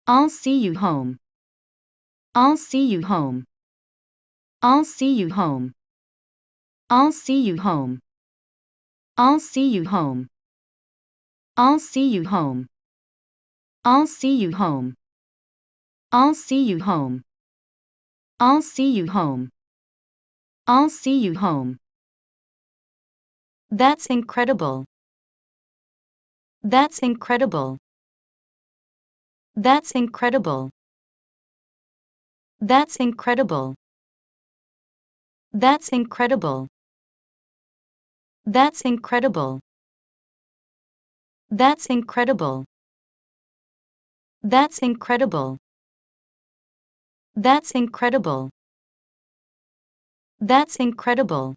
I'll see you home. I'll see you home. I'll see you home. I'll see you home. I'll see you home. I'll see you home. I'll see you home. I'll see you home. I'll see you home. I'll see you home. That's incredible. That's incredible. That's incredible. That's incredible. That's incredible. That's incredible. That's incredible. That's incredible. That's incredible. That's incredible.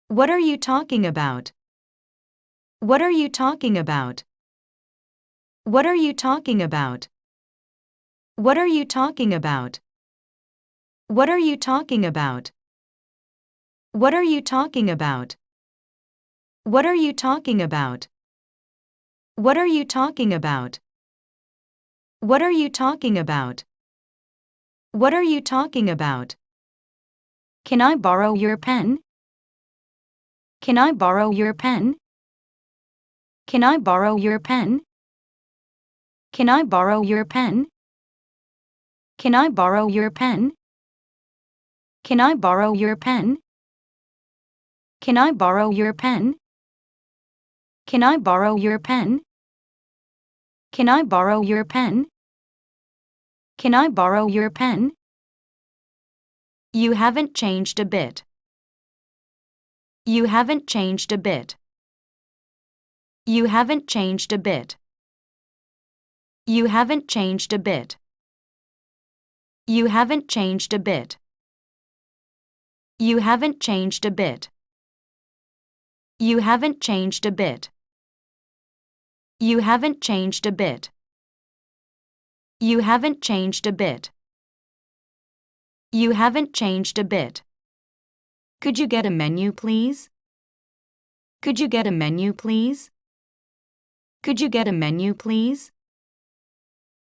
What are you talking about? What are you talking about? What are you talking about? What are you talking about? What are you talking about? What are you talking about? What are you talking about? What are you talking about? What are you talking about? What are you talking about? Can I borrow your pen? Can I borrow your pen? Can I borrow your pen? Can I borrow your pen? Can I borrow your pen? Can I borrow your pen? Can I borrow your pen? Can I borrow your pen? Can I borrow your pen? Can I borrow your pen? You haven't changed a bit. You haven't changed a bit. You haven't changed a bit. You haven't changed a bit. You haven't changed a bit. You haven't changed a bit. You haven't changed a bit. You haven't changed a bit. You haven't changed a bit. You haven't changed a bit. Could you get a menu, please? Could you get a menu, please? Could you get a menu, please?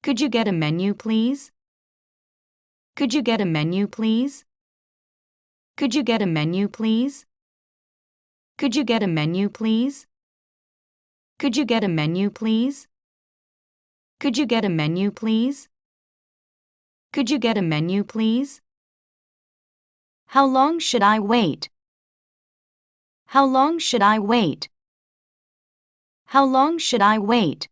Could you get a menu, please? Could you get a menu, please? Could you get a menu, please? Could you get a menu, please? Could you get a menu, please? Could you get a menu, please? Could you get a menu, please? How long should I wait? How long should I wait? How long should I wait?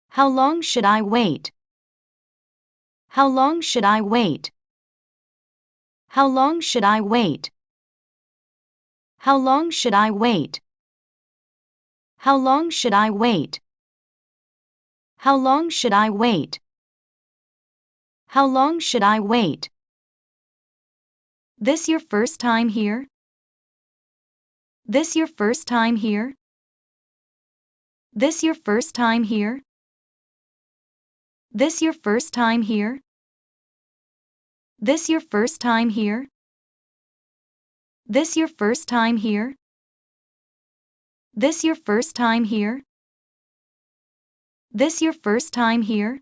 How long should I wait? How long should I wait? How long should I wait? How long should I wait? How long should I wait? How long should I wait? How long should I wait? This your first time here? This your first time here? This your first time here? This your first time here? This your first time here? This your first time here? This your first time here? This your first time here?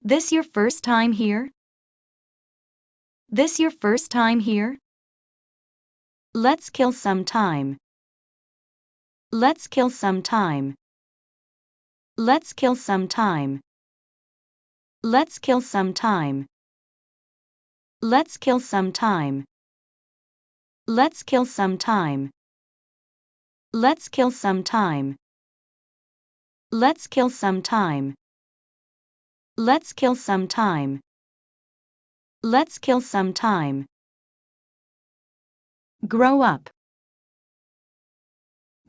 This your first time here? This your first time here? Let's kill some time. Let's kill some time. Let's kill some time. Let's kill some time. Let's kill some time. Let's kill some time. Let's kill some time. Let's kill some time. Let's kill some time. Let's kill some time. Grow up.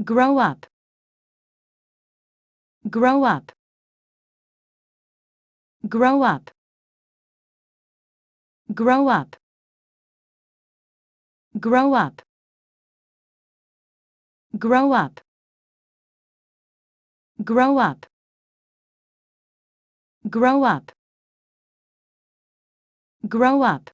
Grow up. Grow up. Grow up. Grow up. Grow up. Grow up. Grow up. Grow up. Grow up.